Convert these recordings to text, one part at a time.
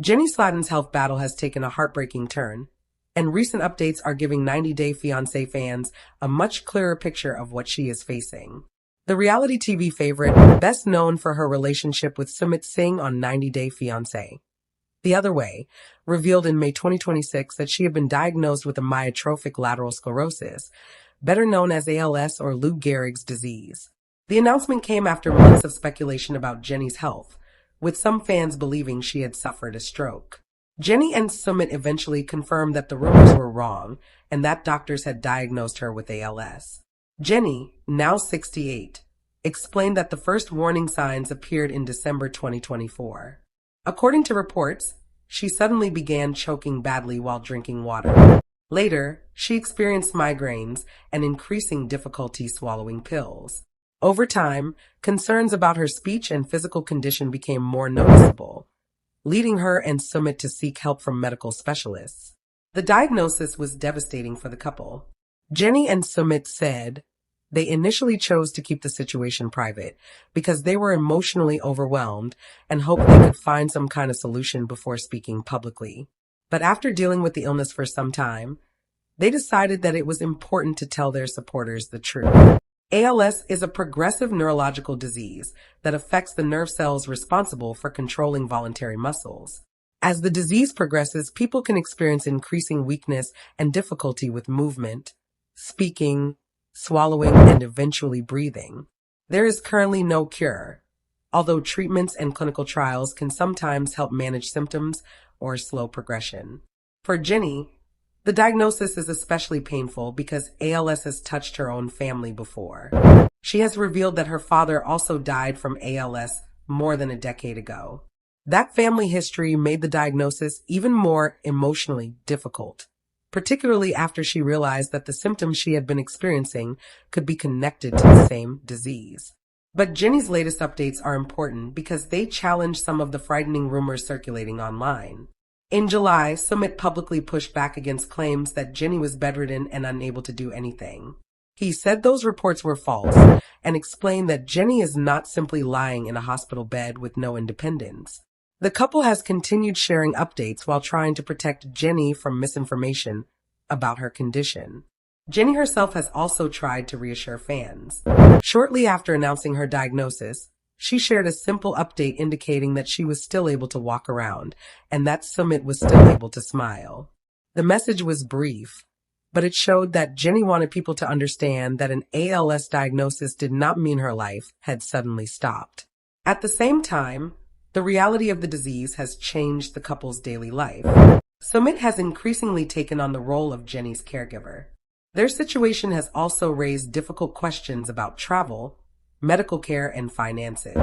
Jenny Slatten's health battle has taken a heartbreaking turn, and recent updates are giving 90 Day Fiancé fans a much clearer picture of what she is facing. The reality TV favorite, best known for her relationship with Singh on 90 Day Fiancé, the other way, revealed in May 2026 that she had been diagnosed with amyotrophic lateral sclerosis, better known as ALS or Lou Gehrig's disease. The announcement came after months of speculation about Jenny's health, with some fans believing she had suffered a stroke. Jenny and Sumit eventually confirmed that the rumors were wrong and that doctors had diagnosed her with ALS. Jenny, now 68, explained that the first warning signs appeared in December 2024. According to reports, she suddenly began choking badly while drinking water. Later, she experienced migraines and increasing difficulty swallowing pills. Over time, concerns about her speech and physical condition became more noticeable, leading her and Sumit to seek help from medical specialists. The diagnosis was devastating for the couple. Jenny and Sumit said they initially chose to keep the situation private because they were emotionally overwhelmed and hoped they could find some kind of solution before speaking publicly. But after dealing with the illness for some time, they decided that it was important to tell their supporters the truth. ALS is a progressive neurological disease that affects the nerve cells responsible for controlling voluntary muscles. As the disease progresses, people can experience increasing weakness and difficulty with movement, speaking, swallowing, and eventually breathing. There is currently no cure, although treatments and clinical trials can sometimes help manage symptoms or slow progression. For Jenny, the diagnosis is especially painful because ALS has touched her own family before. She has revealed that her father also died from ALS more than a decade ago. That family history made the diagnosis even more emotionally difficult, particularly after she realized that the symptoms she had been experiencing could be connected to the same disease. But Jenny's latest updates are important because they challenge some of the frightening rumors circulating online. In July, Sumit publicly pushed back against claims that Jenny was bedridden and unable to do anything. He said those reports were false and explained that Jenny is not simply lying in a hospital bed with no independence. The couple has continued sharing updates while trying to protect Jenny from misinformation about her condition. Jenny herself has also tried to reassure fans. Shortly after announcing her diagnosis, she shared a simple update indicating that she was still able to walk around and that Sumit was still able to smile. The message was brief, but it showed that Jenny wanted people to understand that an ALS diagnosis did not mean her life had suddenly stopped. At the same time, the reality of the disease has changed the couple's daily life. Sumit has increasingly taken on the role of Jenny's caregiver. Their situation has also raised difficult questions about travel, medical care, and finances.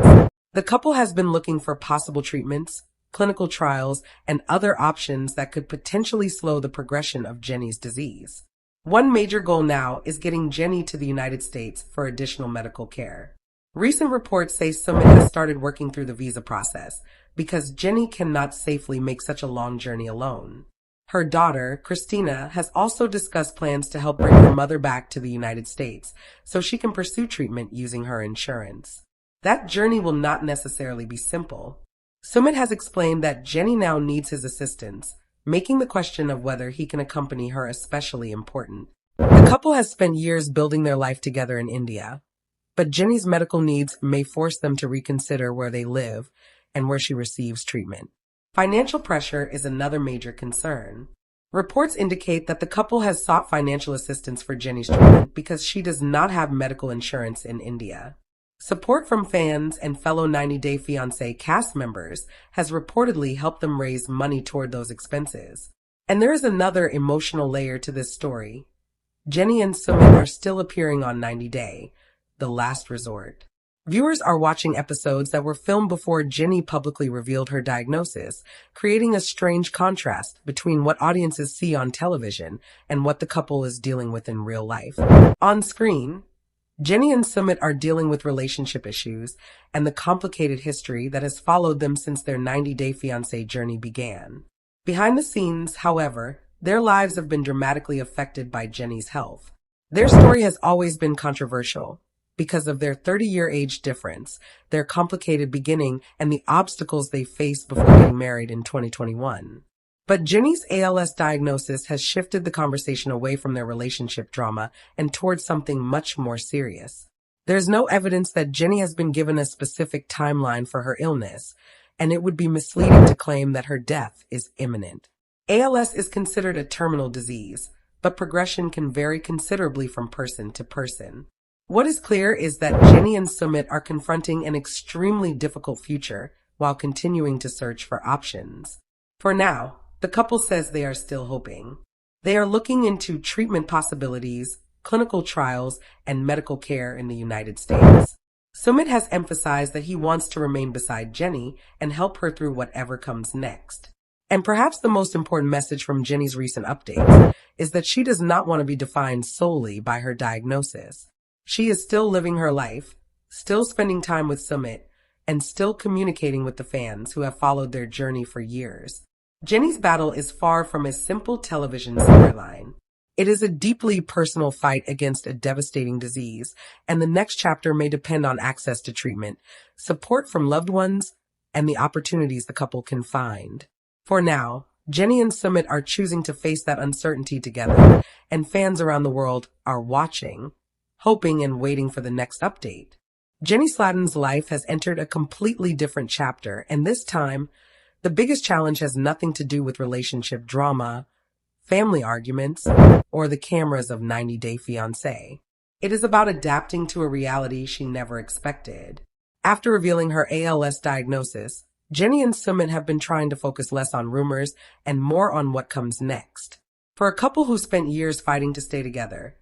The couple has been looking for possible treatments, clinical trials, and other options that could potentially slow the progression of Jenny's disease. One major goal now is getting Jenny to the United States for additional medical care. Recent reports say Sumit has started working through the visa process because Jenny cannot safely make such a long journey alone. Her daughter, Christina, has also discussed plans to help bring her mother back to the United States so she can pursue treatment using her insurance. That journey will not necessarily be simple. Sumit has explained that Jenny now needs his assistance, making the question of whether he can accompany her especially important. The couple has spent years building their life together in India, but Jenny's medical needs may force them to reconsider where they live and where she receives treatment. Financial pressure is another major concern. Reports indicate that the couple has sought financial assistance for Jenny's treatment because she does not have medical insurance in India. Support from fans and fellow 90 Day Fiancé cast members has reportedly helped them raise money toward those expenses. And there is another emotional layer to this story. Jenny and Sumit are still appearing on 90 Day, the last resort. Viewers are watching episodes that were filmed before Jenny publicly revealed her diagnosis, creating a strange contrast between what audiences see on television and what the couple is dealing with in real life. On screen, Jenny and Sumit are dealing with relationship issues and the complicated history that has followed them since their 90 Day Fiancé journey began. Behind the scenes, however, their lives have been dramatically affected by Jenny's health. Their story has always been controversial, because of their 30-year age difference, their complicated beginning, and the obstacles they faced before getting married in 2021. But Jenny's ALS diagnosis has shifted the conversation away from their relationship drama and towards something much more serious. There's no evidence that Jenny has been given a specific timeline for her illness, and it would be misleading to claim that her death is imminent. ALS is considered a terminal disease, but progression can vary considerably from person to person. What is clear is that Jenny and Sumit are confronting an extremely difficult future while continuing to search for options. For now, the couple says they are still hoping. They are looking into treatment possibilities, clinical trials, and medical care in the United States. Sumit has emphasized that he wants to remain beside Jenny and help her through whatever comes next. And perhaps the most important message from Jenny's recent updates is that she does not want to be defined solely by her diagnosis. She is still living her life, still spending time with Sumit, and still communicating with the fans who have followed their journey for years. Jenny's battle is far from a simple television storyline. It is a deeply personal fight against a devastating disease, and the next chapter may depend on access to treatment, support from loved ones, and the opportunities the couple can find. For now, Jenny and Sumit are choosing to face that uncertainty together, and fans around the world are watching, hoping and waiting for the next update. Jenny Slatten's life has entered a completely different chapter, and this time, the biggest challenge has nothing to do with relationship drama, family arguments, or the cameras of 90 Day Fiancé. It is about adapting to a reality she never expected. After revealing her ALS diagnosis, Jenny and Sumit have been trying to focus less on rumors and more on what comes next. For a couple who spent years fighting to stay together,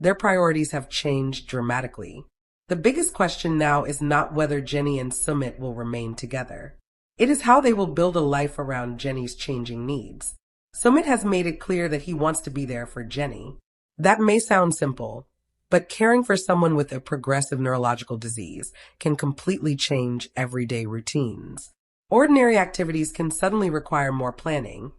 their priorities have changed dramatically. The biggest question now is not whether Jenny and Sumit will remain together. It is how they will build a life around Jenny's changing needs. Sumit has made it clear that he wants to be there for Jenny. That may sound simple, but caring for someone with a progressive neurological disease can completely change everyday routines. Ordinary activities can suddenly require more planning,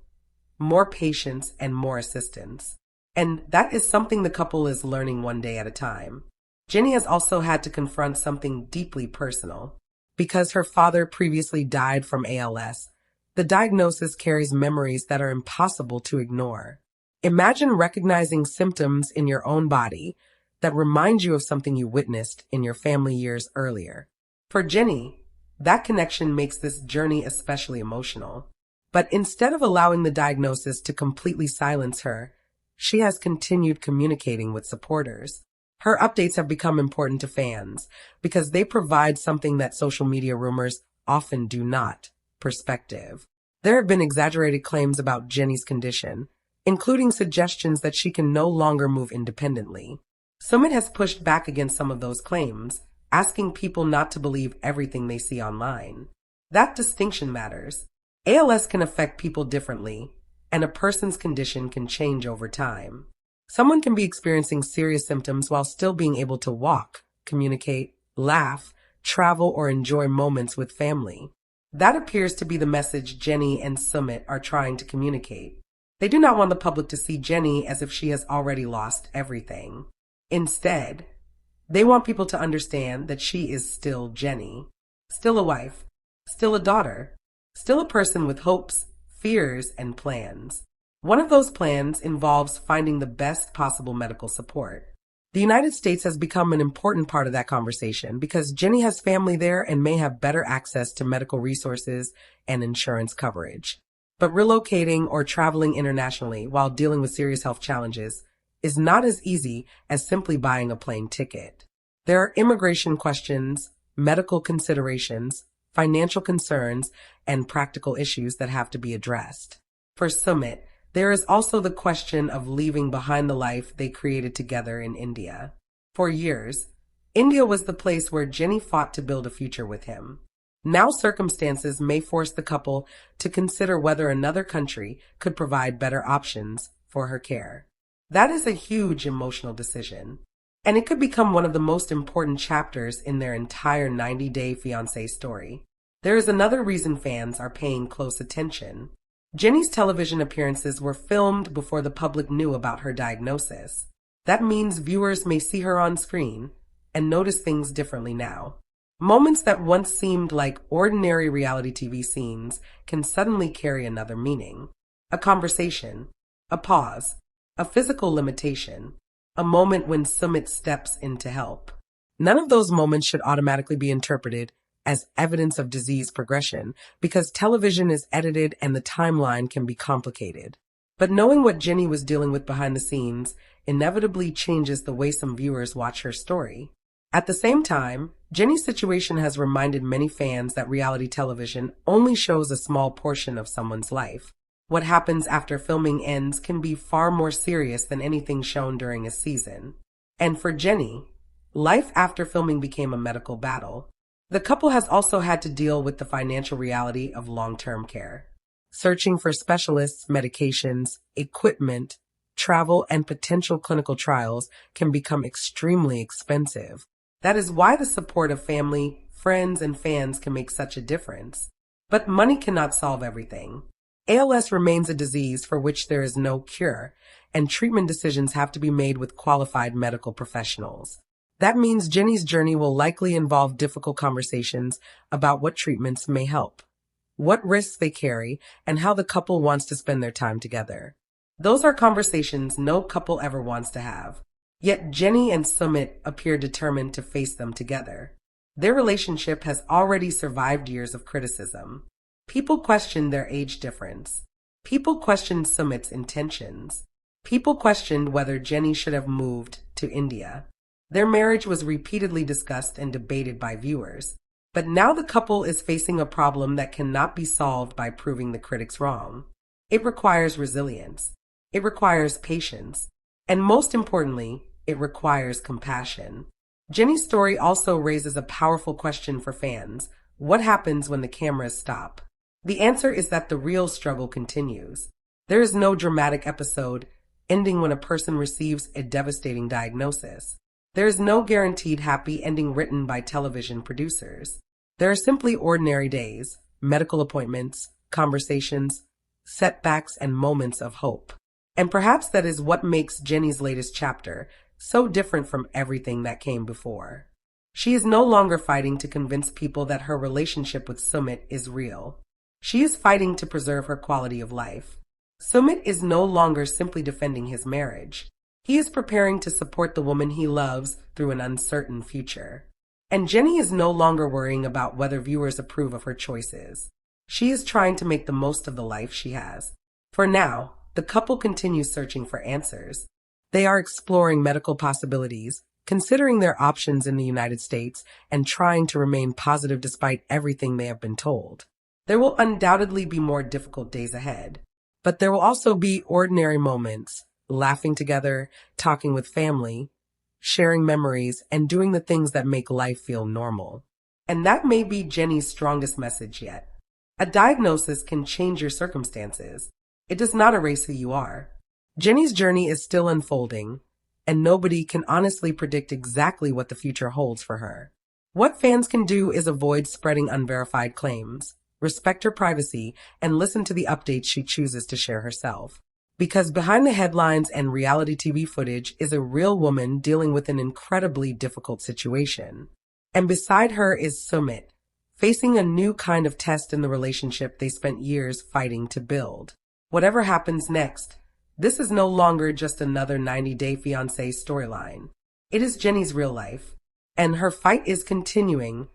more patience, and more assistance. And that is something the couple is learning one day at a time. Jenny has also had to confront something deeply personal. Because her father previously died from ALS, the diagnosis carries memories that are impossible to ignore. Imagine recognizing symptoms in your own body that remind you of something you witnessed in your family years earlier. For Jenny, that connection makes this journey especially emotional. But instead of allowing the diagnosis to completely silence her, she has continued communicating with supporters. Her updates have become important to fans because they provide something that social media rumors often do not: perspective. There have been exaggerated claims about Jenny's condition, including suggestions that she can no longer move independently. Sumit has pushed back against some of those claims, asking people not to believe everything they see online. That distinction matters. ALS can affect people differently, and a person's condition can change over time. Someone can be experiencing serious symptoms while still being able to walk, communicate, laugh, travel, or enjoy moments with family. That appears to be the message Jenny and Sumit are trying to communicate. They do not want the public to see Jenny as if she has already lost everything. Instead, they want people to understand that she is still Jenny, still a wife, still a daughter, still a person with hopes, fears, and plans. One of those plans involves finding the best possible medical support. The United States has become an important part of that conversation because Jenny has family there and may have better access to medical resources and insurance coverage. But relocating or traveling internationally while dealing with serious health challenges is not as easy as simply buying a plane ticket. There are immigration questions, medical considerations, financial concerns, and practical issues that have to be addressed. For Sumit, there is also the question of leaving behind the life they created together in India. For years, India was the place where Jenny fought to build a future with him. Now circumstances may force the couple to consider whether another country could provide better options for her care. That is a huge emotional decision, and it could become one of the most important chapters in their entire 90 Day Fiancé story. There is another reason fans are paying close attention. Jenny's television appearances were filmed before the public knew about her diagnosis. That means viewers may see her on screen, and notice things differently now. Moments that once seemed like ordinary reality TV scenes can suddenly carry another meaning. A conversation, a pause, a physical limitation, a moment when Sumit steps in to help. None of those moments should automatically be interpreted as evidence of disease progression because television is edited and the timeline can be complicated. But knowing what Jenny was dealing with behind the scenes inevitably changes the way some viewers watch her story. At the same time, Jenny's situation has reminded many fans that reality television only shows a small portion of someone's life. What happens after filming ends can be far more serious than anything shown during a season. And for Jenny, life after filming became a medical battle. The couple has also had to deal with the financial reality of long-term care. Searching for specialists, medications, equipment, travel, and potential clinical trials can become extremely expensive. That is why the support of family, friends, and fans can make such a difference. But money cannot solve everything. ALS remains a disease for which there is no cure, and treatment decisions have to be made with qualified medical professionals. That means Jenny's journey will likely involve difficult conversations about what treatments may help, what risks they carry, and how the couple wants to spend their time together. Those are conversations no couple ever wants to have. Yet Jenny and Sumit appear determined to face them together. Their relationship has already survived years of criticism. People questioned their age difference. People questioned Sumit's intentions. People questioned whether Jenny should have moved to India. Their marriage was repeatedly discussed and debated by viewers. But now the couple is facing a problem that cannot be solved by proving the critics wrong. It requires resilience. It requires patience. And most importantly, it requires compassion. Jenny's story also raises a powerful question for fans. What happens when the cameras stop? The answer is that the real struggle continues. There is no dramatic episode ending when a person receives a devastating diagnosis. There is no guaranteed happy ending written by television producers. There are simply ordinary days, medical appointments, conversations, setbacks, and moments of hope. And perhaps that is what makes Jenny's latest chapter so different from everything that came before. She is no longer fighting to convince people that her relationship with Sumit is real. She is fighting to preserve her quality of life. Sumit is no longer simply defending his marriage. He is preparing to support the woman he loves through an uncertain future. And Jenny is no longer worrying about whether viewers approve of her choices. She is trying to make the most of the life she has. For now, the couple continues searching for answers. They are exploring medical possibilities, considering their options in the United States, and trying to remain positive despite everything they have been told. There will undoubtedly be more difficult days ahead, but there will also be ordinary moments, laughing together, talking with family, sharing memories, and doing the things that make life feel normal. And that may be Jenny's strongest message yet. A diagnosis can change your circumstances. It does not erase who you are. Jenny's journey is still unfolding, and nobody can honestly predict exactly what the future holds for her. What fans can do is avoid spreading unverified claims, respect her privacy, and listen to the updates she chooses to share herself. Because behind the headlines and reality TV footage is a real woman dealing with an incredibly difficult situation. And beside her is Sumit, facing a new kind of test in the relationship they spent years fighting to build. Whatever happens next, this is no longer just another 90-Day Fiancé storyline. It is Jenny's real life, and her fight is continuing,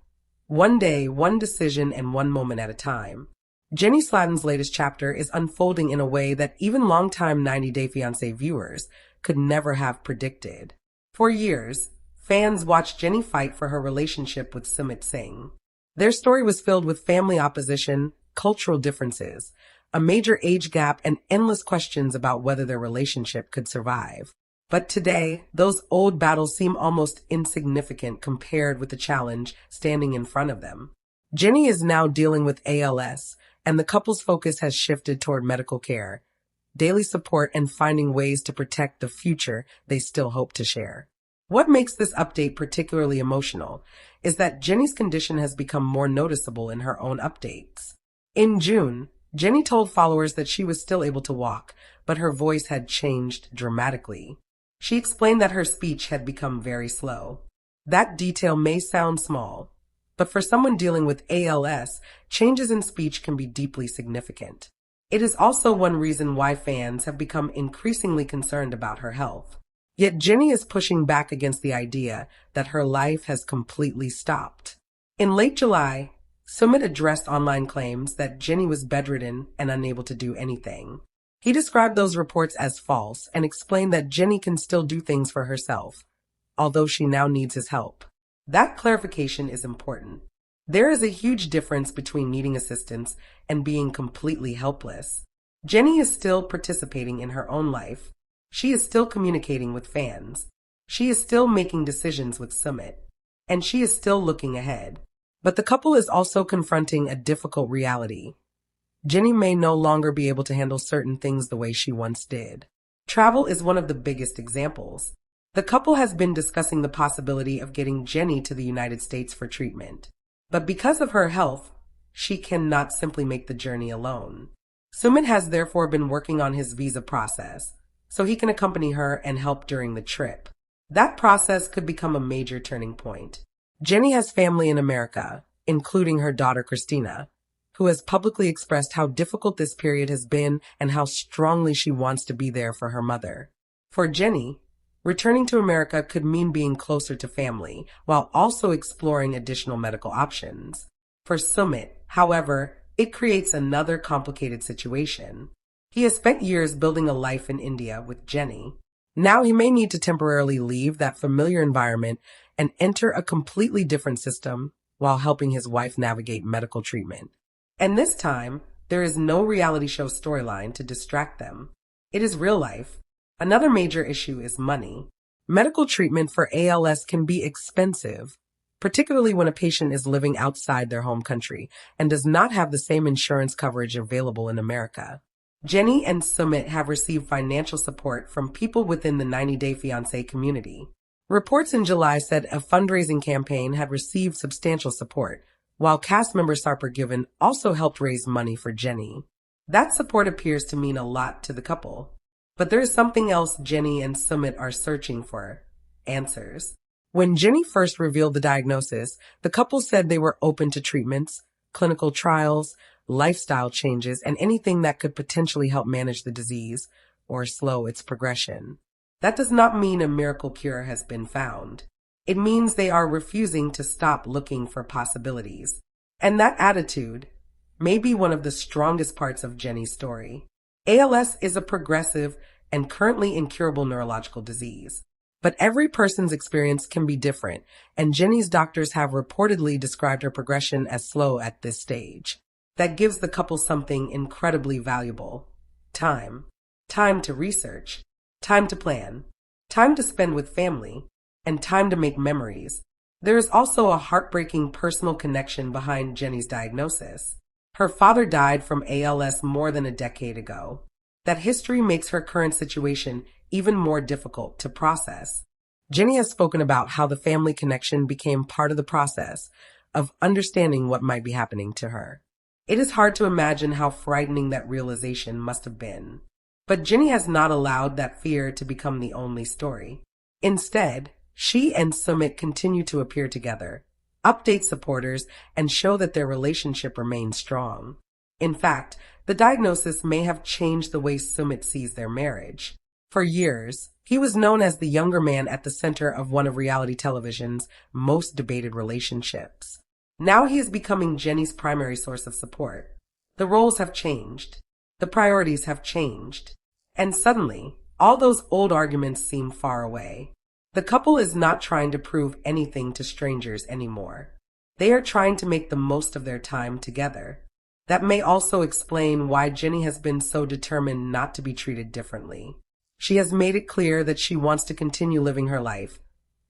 one day, one decision, and one moment at a time. Jenny Slatten's latest chapter is unfolding in a way that even longtime 90-Day Fiancé viewers could never have predicted. For years, fans watched Jenny fight for her relationship with Singh. Their story was filled with family opposition, cultural differences, a major age gap, and endless questions about whether their relationship could survive. But today, those old battles seem almost insignificant compared with the challenge standing in front of them. Jenny is now dealing with ALS, and the couple's focus has shifted toward medical care, daily support, and finding ways to protect the future they still hope to share. What makes this update particularly emotional is that Jenny's condition has become more noticeable in her own updates. In June, Jenny told followers that she was still able to walk, but her voice had changed dramatically. She explained that her speech had become very slow. That detail may sound small, but for someone dealing with ALS, changes in speech can be deeply significant. It is also one reason why fans have become increasingly concerned about her health. Yet Jenny is pushing back against the idea that her life has completely stopped. In late July, Sumit addressed online claims that Jenny was bedridden and unable to do anything. He described those reports as false and explained that Jenny can still do things for herself, although she now needs his help. That clarification is important. There is a huge difference between needing assistance and being completely helpless. Jenny is still participating in her own life. She is still communicating with fans. She is still making decisions with Sumit. And she is still looking ahead. But the couple is also confronting a difficult reality. Jenny may no longer be able to handle certain things the way she once did. Travel is one of the biggest examples. The couple has been discussing the possibility of getting Jenny to the United States for treatment. But because of her health, she cannot simply make the journey alone. Sumit has therefore been working on his visa process, so he can accompany her and help during the trip. That process could become a major turning point. Jenny has family in America, including her daughter Christina, who has publicly expressed how difficult this period has been and how strongly she wants to be there for her mother. For Jenny, returning to America could mean being closer to family, while also exploring additional medical options. For Sumit, however, it creates another complicated situation. He has spent years building a life in India with Jenny. Now he may need to temporarily leave that familiar environment and enter a completely different system while helping his wife navigate medical treatment. And this time, there is no reality show storyline to distract them. It is real life. Another major issue is money. Medical treatment for ALS can be expensive, particularly when a patient is living outside their home country and does not have the same insurance coverage available in America. Jenny and Sumit have received financial support from people within the 90-Day Fiancé community. Reports in July said a fundraising campaign had received substantial support, while cast member Sarper Given also helped raise money for Jenny. That support appears to mean a lot to the couple. But there is something else Jenny and Sumit are searching for: answers. When Jenny first revealed the diagnosis, the couple said they were open to treatments, clinical trials, lifestyle changes, and anything that could potentially help manage the disease or slow its progression. That does not mean a miracle cure has been found. It means they are refusing to stop looking for possibilities. And that attitude may be one of the strongest parts of Jenny's story. ALS is a progressive and currently incurable neurological disease. But every person's experience can be different, and Jenny's doctors have reportedly described her progression as slow at this stage. That gives the couple something incredibly valuable: time. Time to research, time to plan, time to spend with family, and time to make memories. There is also a heartbreaking personal connection behind Jenny's diagnosis. Her father died from ALS more than a decade ago. That history makes her current situation even more difficult to process. Jenny has spoken about how the family connection became part of the process of understanding what might be happening to her. It is hard to imagine how frightening that realization must have been. But Jenny has not allowed that fear to become the only story. Instead, she and Sumit continue to appear together, update supporters, and show that their relationship remains strong. In fact, the diagnosis may have changed the way Sumit sees their marriage. For years, he was known as the younger man at the center of one of reality television's most debated relationships. Now he is becoming Jenny's primary source of support. The roles have changed. The priorities have changed. And suddenly, all those old arguments seem far away. The couple is not trying to prove anything to strangers anymore. They are trying to make the most of their time together. That may also explain why Jenny has been so determined not to be treated differently. She has made it clear that she wants to continue living her life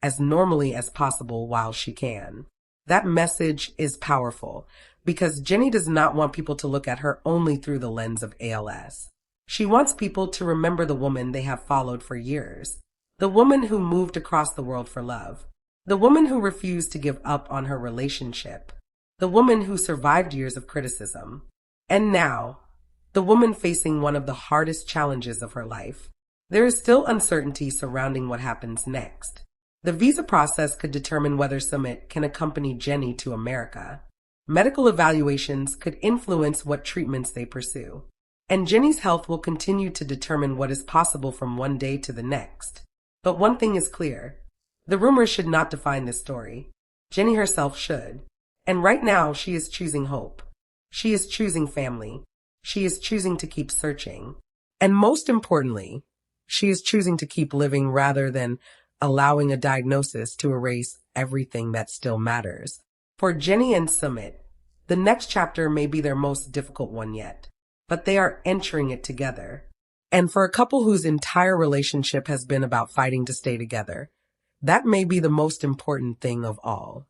as normally as possible while she can. That message is powerful because Jenny does not want people to look at her only through the lens of ALS. She wants people to remember the woman they have followed for years, the woman who moved across the world for love, the woman who refused to give up on her relationship, the woman who survived years of criticism, and now, the woman facing one of the hardest challenges of her life. There is still uncertainty surrounding what happens next. The visa process could determine whether Sumit can accompany Jenny to America. Medical evaluations could influence what treatments they pursue. And Jenny's health will continue to determine what is possible from one day to the next. But one thing is clear. The rumors should not define this story. Jenny herself should. And right now, she is choosing hope. She is choosing family. She is choosing to keep searching. And most importantly, she is choosing to keep living rather than allowing a diagnosis to erase everything that still matters. For Jenny and Sumit, the next chapter may be their most difficult one yet, but they are entering it together. And for a couple whose entire relationship has been about fighting to stay together, that may be the most important thing of all.